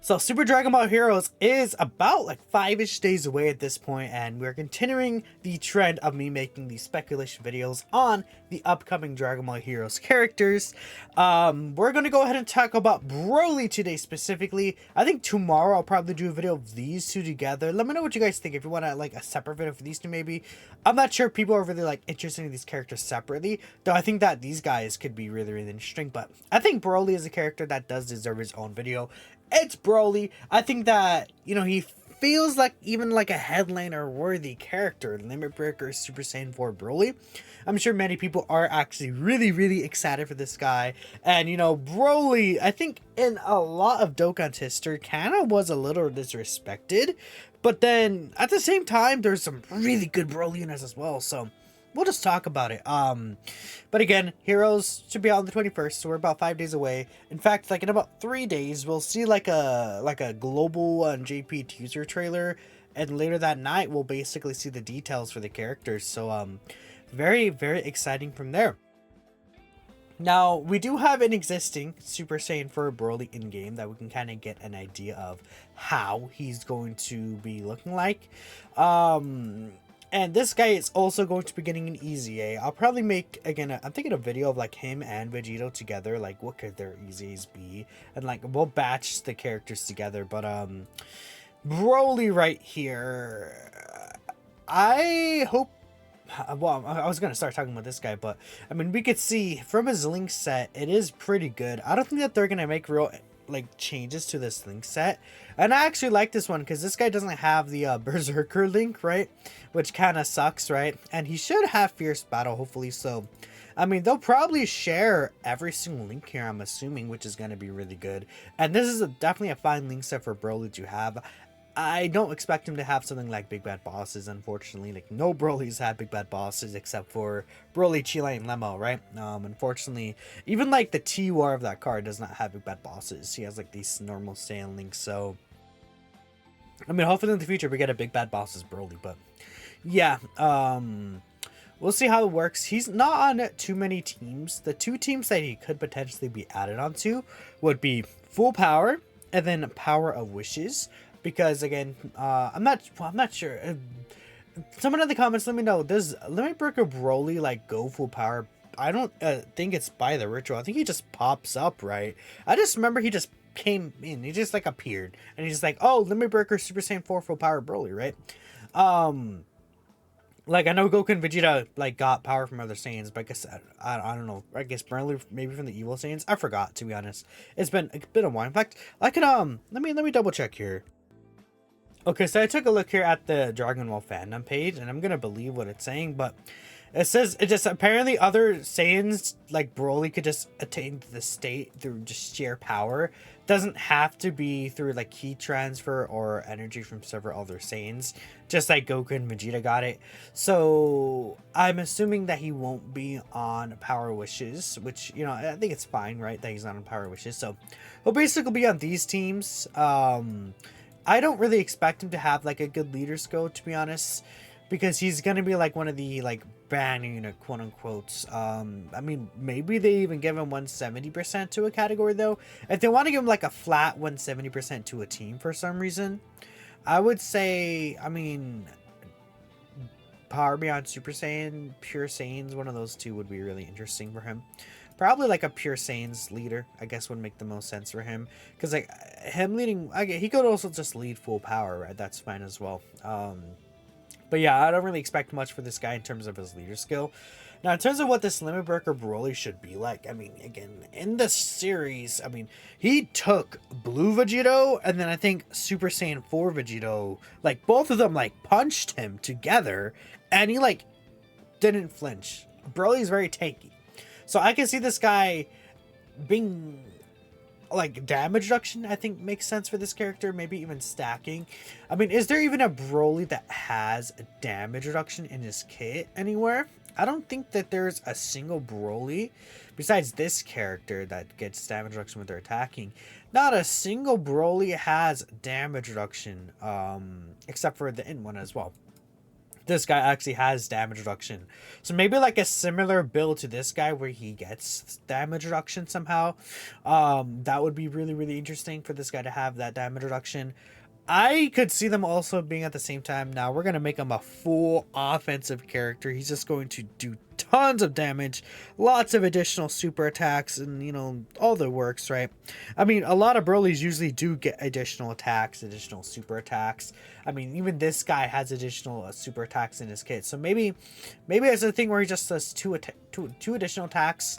So Super Dragon Ball Heroes is about like 5-ish days away at this point, and we're continuing the trend of me making these speculation videos on the upcoming Dragon Ball Heroes characters. We're gonna go ahead and talk about Broly today specifically. I think tomorrow I'll probably do a video of these two together. Let me know what you guys think. If you want to like a separate video for these two, maybe. I'm not sure if people are really like interested in these characters separately, though I think that these guys could be really interesting. But I think Broly is a character that does deserve his own video. It's Broly. I think that, you know, he feels like even like a headliner worthy character. Limit Breaker Super Saiyan 4 Broly. I'm sure many people are actually really excited for this guy. And, you know, Broly, I think in a lot of Dokkan's history, kind of was a little disrespected. But then, at the same time, there's some really good Broly in us as well. So, we'll just talk about it. But again, Heroes should be out on the 21st, so we're about 5 days away. In fact, like in about 3 days, we'll see like a global JP teaser trailer, and later that night, we'll basically see the details for the characters. So, very exciting from there. Now, we do have an existing Super Saiyan 4 Broly in-game that we can kind of get an idea of how he's going to be looking like. And this guy is also going to be getting an EZA. I'll probably make, again, I'm thinking a video of like him and Vegito together. Like, what could their EZAs be? And like, we'll batch the characters together. But, Broly right here. I hope, well, I was going to start talking about this guy, but I mean, we could see from his link set, it is pretty good. I don't think that they're going to make real like changes to this link set, and I actually like this one because this guy doesn't have the Berserker link, right, which kind of sucks, right? And he should have Fierce Battle, hopefully. So I mean, they'll probably share every single link here, I'm assuming, which is going to be really good. And this is definitely a fine link set for Broly to have. I don't expect him to have something like Big Bad Bosses, unfortunately. Like, no Broly's had Big Bad Bosses except for Broly, Chile, and Lemo, right? Unfortunately, even like the T-War of that card does not have Big Bad Bosses. He has like these normal Saiyan links, so I mean, hopefully in the future we get a Big Bad Bosses Broly, but yeah, we'll see how it works. He's not on too many teams. The two teams that he could potentially be added onto would be Full Power and then Power of Wishes. Because again, I'm not sure. Someone in the comments, let me know. Does Limit Breaker Broly like go full power? I don't think it's by the ritual. I think he just pops up, right? I just remember he just came in. He just like appeared, and he's just like, oh, Limit Breaker Super Saiyan 4 full power Broly, right? Like, I know Goku and Vegeta, like, got power from other Saiyans, but I guess, I don't know, I guess Broly, maybe from the evil Saiyans? I forgot, to be honest. It's been a while. In fact, I could, let me double check here. Okay, so I took a look here at the Dragon Ball fandom page, and I'm gonna believe what it's saying, but it says it just apparently other Saiyans like Broly could just attain the state through just sheer power. Doesn't have to be through like key transfer or energy from several other Saiyans, just like Goku and Vegeta got it. So I'm assuming that he won't be on Power Wishes, which, you know, I think it's fine, right, that he's not on Power Wishes. So he'll basically be on these teams. I don't really expect him to have like a good leader skill, to be honest, because he's gonna be like one of the like bad unit, quote unquote. I mean, maybe they even give him 170% to a category though. If they want to give him like a flat 170% to a team for some reason, I would say, I mean, Power Beyond Super Saiyan, Pure Saiyans, one of those two would be really interesting for him. Probably like a Pure Saiyans leader, I guess, would make the most sense for him. Because like him leading, he could also just lead full power, right? That's fine as well. But yeah, I don't really expect much for this guy in terms of his leader skill. Now, in terms of what this Limit Breaker Broly should be like, I mean, again, in the series, I mean, he took Blue Vegito and then I think Super Saiyan 4 Vegito, like both of them like punched him together and he like didn't flinch. Broly's very tanky. So I can see this guy being like damage reduction, I think makes sense for this character, maybe even stacking. I mean, is there even a Broly that has a damage reduction in his kit anywhere? I don't think that there's a single Broly besides this character that gets damage reduction when they're attacking. Not a single Broly has damage reduction, except for the in one as well. this guy actually has damage reduction. So maybe like a similar build to this guy where he gets damage reduction somehow. That would be really, really interesting for this guy to have that damage reduction. I could see them also being at the same time. Now we're going to make him a full offensive character. He's just going to do tons of damage, lots of additional super attacks, and, you know, all the works, right? I mean, a lot of Broly's usually do get additional attacks, additional super attacks. I mean, even this guy has additional super attacks in his kit. So maybe it's a thing where he just does two additional attacks,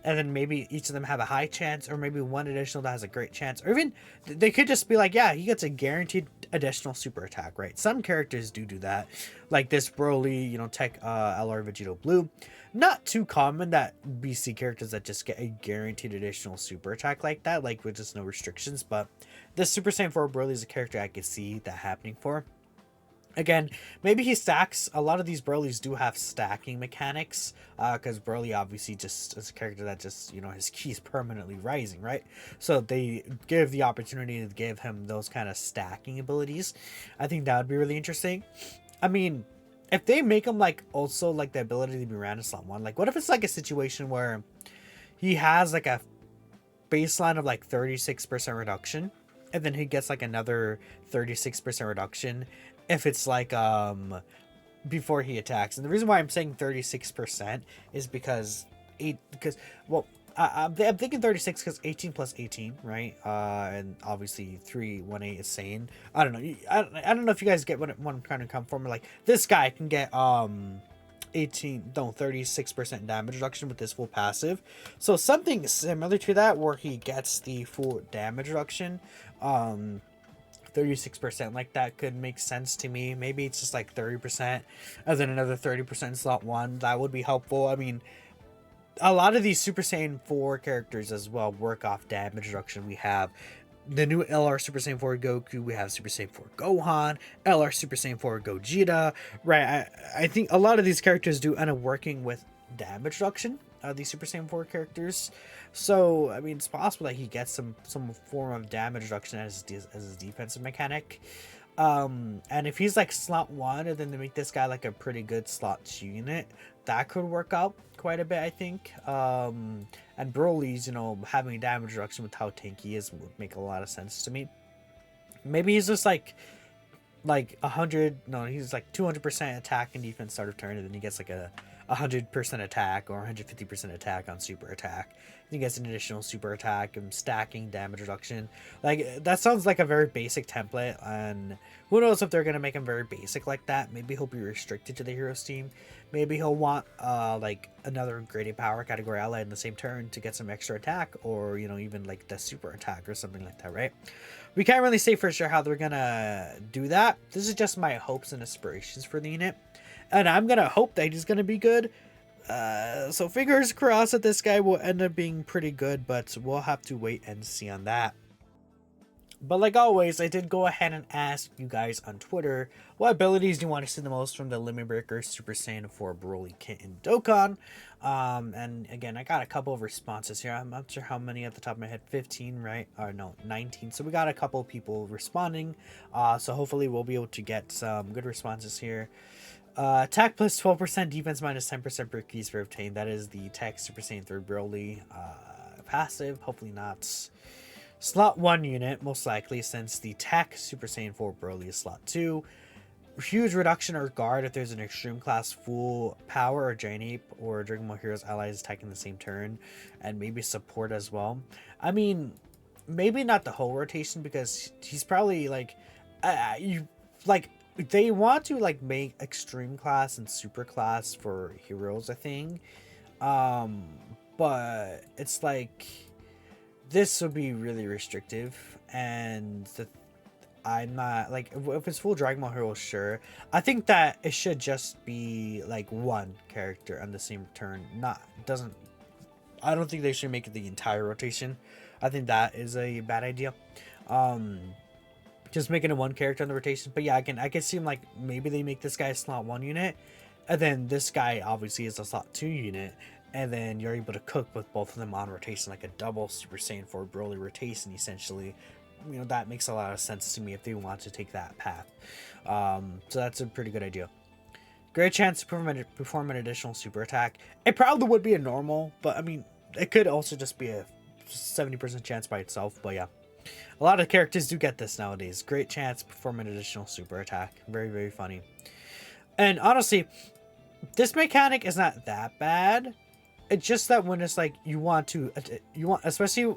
and then maybe each of them have a high chance, or maybe one additional that has a great chance, or even they could just be like, yeah, he gets a guaranteed additional super attack, right? Some characters do that, like this Broly, you know, Tech LR Vegito Blue. Not too common that we see characters that just get a guaranteed additional super attack like that, like with just no restrictions, but this Super Saiyan 4 Broly is a character I could see that happening for. Again, maybe he stacks. A lot of these Broly's do have stacking mechanics, because Broly obviously just is a character that just, you know, his key's permanently rising, right? So they give the opportunity to give him those kind of stacking abilities. I think that would be really interesting. I mean, if they make him like also like the ability to be random slot 1, like what if it's like a situation where he has like a baseline of like 36% reduction, and then he gets like another 36% reduction if it's like before he attacks. And the reason why I'm saying 36% is because I'm thinking 36 because 18 plus 18, right? And obviously 318 is sane. I don't know. I don't know if you guys get what I'm trying to come from. Like this guy can get 36% damage reduction with this full passive. So something similar to that where he gets the full damage reduction. 36% like that could make sense to me. Maybe it's just like 30% and then another 30% slot 1. That would be helpful. I mean, a lot of these Super Saiyan 4 characters as well work off damage reduction. We have the new LR Super Saiyan 4 Goku, we have Super Saiyan 4 Gohan, LR Super Saiyan 4 Gogeta, right? I think a lot of these characters do end up working with damage reduction, these Super Saiyan 4 characters. So, I mean, it's possible that he gets some form of damage reduction as his defensive mechanic. And if he's like slot 1 and then they make this guy like a pretty good slot 2 unit, that could work out quite a bit, I think. And Broly's, you know, having damage reduction with how tanky he is would make a lot of sense to me. Maybe he's just like 100, no, he's like 200% attack and defense start of turn, and then he gets like a 100% attack or 150% attack on super attack. He gets an additional super attack and stacking damage reduction. Like, that sounds like a very basic template, and who knows if they're gonna make him very basic like that. Maybe he'll be restricted to the Heroes team. Maybe he'll want like another graded power category ally in the same turn to get some extra attack, or, you know, even like the super attack or something like that, right? We can't really say for sure how they're gonna do that. This is just my hopes and aspirations for the unit, and I'm gonna hope that he's gonna be good. So fingers crossed that this guy will end up being pretty good, but we'll have to wait and see on that. But like always, I did go ahead and ask you guys on Twitter, what abilities do you want to see the most from the Limit Breaker Super Saiyan 4 Broly kit in Dokkan? And again, I got a couple of responses here. I'm not sure how many at the top of my head. 15, right? Or no, 19. So we got a couple of people responding. So hopefully we'll be able to get some good responses here. Attack plus 12%, defense minus 10% per keys for obtained. That is the Tech Super Saiyan 3 Broly passive. Hopefully not slot 1 unit, most likely, since the Tech Super Saiyan 4 Broly is slot 2. Huge reduction or guard if there's an extreme class full power or Giant Ape or Dragon Ball Heroes allies attacking the same turn, and maybe support as well. I mean, maybe not the whole rotation, because he's probably like they want to like make extreme class and super class for heroes, I think. But it's like this would be really restrictive, and I'm not like, if it's full Dragon Ball Hero, sure. I think that it should just be like one character on the same turn. I don't think they should make it the entire rotation. I think that is a bad idea. Just making it one character on the rotation. But yeah, again, I can see like maybe they make this guy a slot 1 unit, and then this guy obviously is a slot 2 unit, and then you're able to cook with both of them on rotation, like a double Super Saiyan 4 Broly rotation, essentially. You know, that makes a lot of sense to me if they want to take that path. So that's a pretty good idea. Great chance to perform an additional super attack. It probably would be a normal, but I mean, it could also just be a 70% chance by itself. But yeah, a lot of characters do get this nowadays. Great chance to perform an additional super attack. Very, very funny. And honestly, this mechanic is not that bad. It's just that when it's like especially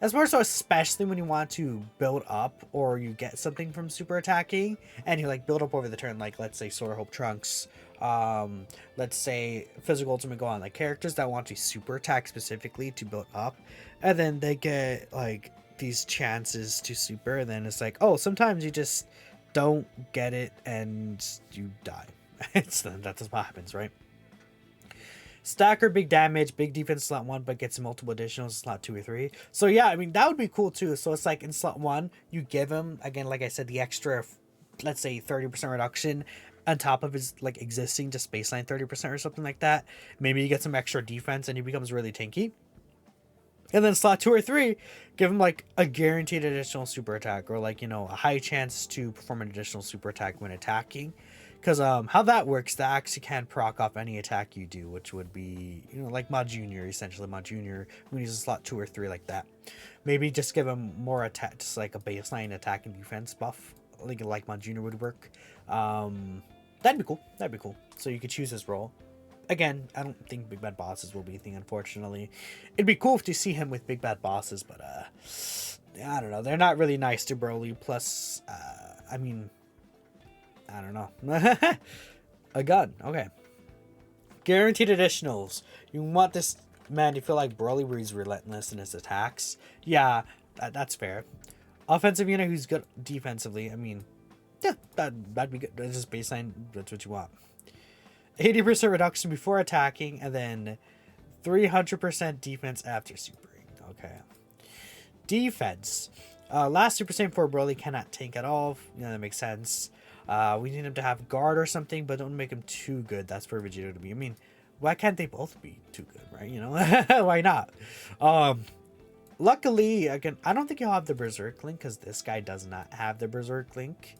it's more so especially when you want to build up or you get something from super attacking and you like build up over the turn, like let's say Sword of Hope Trunks, let's say Physical Ultimate Gohan, like characters that want to super attack specifically to build up, and then they get like these chances to super, and then it's like, oh, sometimes you just don't get it and you die. That's what happens, right? Stacker, big damage, big defense slot 1, but gets multiple additionals slot 2 or 3. So yeah, I mean, that would be cool too. So it's like in slot 1, you give him, again, like I said, the extra, let's say 30% reduction on top of his like existing just baseline 30% or something like that. Maybe you get some extra defense and he becomes really tanky. And then slot 2 or 3, give him like a guaranteed additional super attack, or like, you know, a high chance to perform an additional super attack when attacking. Because how that works, that actually can proc off any attack you do, which would be, you know, like Mod Junior, essentially Mod Junior, when he's a slot 2 or 3 like that. Maybe just give him more attack, just like a baseline attack and defense buff, like Mod Junior would work. That'd be cool. That'd be cool. So you could choose his role. Again, I don't think Big Bad Bosses will be a thing, unfortunately. It'd be cool to see him with Big Bad Bosses, but I don't know. They're not really nice to Broly. Plus, I mean, I don't know. A gun. Okay. Guaranteed additionals. You want this man to feel like Broly, where he's relentless in his attacks. Yeah, that's fair. Offensive unit who's good defensively. I mean, yeah, that'd be good. That's just baseline. That's what you want. 80% reduction before attacking, and then 300% defense after supering. Okay. Defense. Last Super Saiyan 4 Broly cannot tank at all. You know, that makes sense. We need him to have guard or something, but don't make him too good. That's for Vegeta to be. I mean, why can't they both be too good, right? You know, why not? Luckily, again, I don't think he'll have the Berserk Link, because this guy does not have the Berserk Link.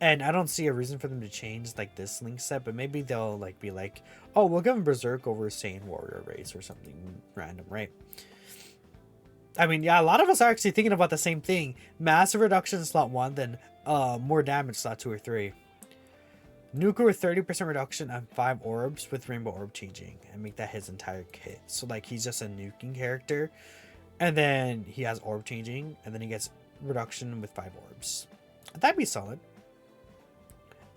And I don't see a reason for them to change like this link set, but maybe they'll like be like, oh, we'll give him Berserk over Saiyan Warrior Race or something random, right? I mean, yeah, a lot of us are actually thinking about the same thing. Massive reduction in slot 1, then more damage slot 2 or 3. Nuka with 30% reduction on 5 orbs with Rainbow Orb changing, and make that his entire kit. So like he's just a nuking character, and then he has orb changing, and then he gets reduction with 5 orbs. That'd be solid.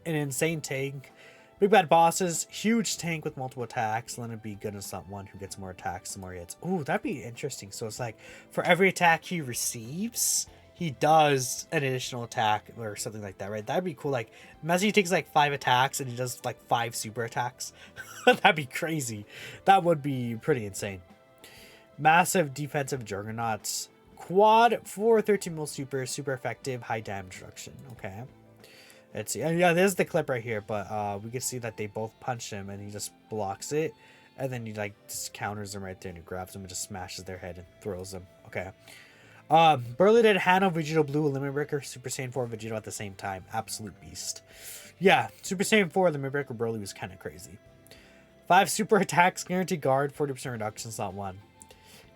An insane tank. Big Bad Bosses, huge tank with multiple attacks. Let it be good in slot 1, who gets more attacks, the more he hits. Ooh, that'd be interesting. So it's like, for every attack he receives, he does an additional attack or something like that, right? That'd be cool. Like, imagine he takes like 5 attacks and he does like 5 super attacks. That'd be crazy. That would be pretty insane. Massive defensive juggernauts. Quad for 13 mil super effective, high damage reduction. Okay. Let's see. Yeah, there's the clip right here, but we can see that they both punch him and he just blocks it, and then he like just counters them right there and he grabs them and just smashes their head and throws them. Okay. Broly did Hano, Vegeta Blue, Limit Breaker, Super Saiyan 4 Vegeta at the same time. Absolute beast. Yeah, Super Saiyan 4 Limit Breaker Broly was kind of crazy. 5 super attacks, guaranteed guard, 40% reduction, slot 1.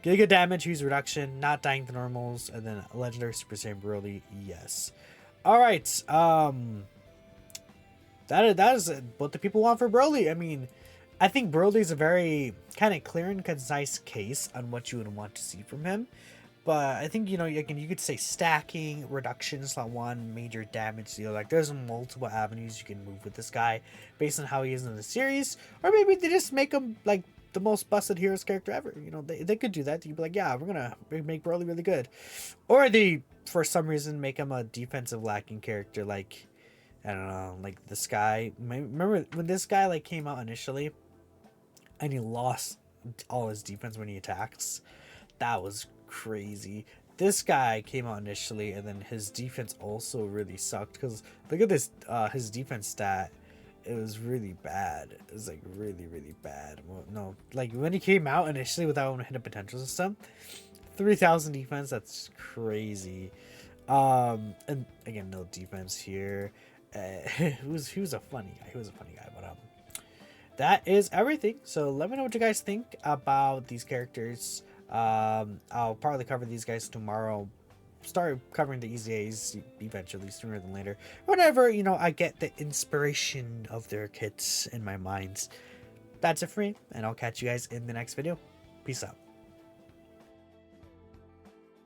Giga damage, use reduction, not dying to normals, and then legendary Super Saiyan Broly, yes. Alright, that is what the people want for Broly. I mean, I think Broly is a very kind of clear and concise case on what you would want to see from him. But I think, you know, you could say stacking, reduction, slot 1, major damage deal. Like, there's multiple avenues you can move with this guy based on how he is in the series. Or maybe they just make him, like, the most busted Heroes character ever. You know, they could do that. You'd be like, yeah, we're gonna make Broly really good. Or they, for some reason, make him a defensive lacking character, like, I don't know, like this guy. Remember when this guy, like, came out initially and he lost all his defense when he attacks? That was crazy. This guy came out initially and then his defense also really sucked, because look at this, his defense stat. It was really bad. It was like really, really bad. Well, no, like when he came out initially without a hidden potential system, 3,000 defense. That's crazy. And again, no defense here. He was a funny guy. He was a funny guy, but that is everything. So let me know what you guys think about these characters. I'll probably cover these guys tomorrow. Start covering the EZAs eventually, sooner than later. Whenever, you know, I get the inspiration of their kits in my mind. That's it for me, and I'll catch you guys in the next video. Peace out.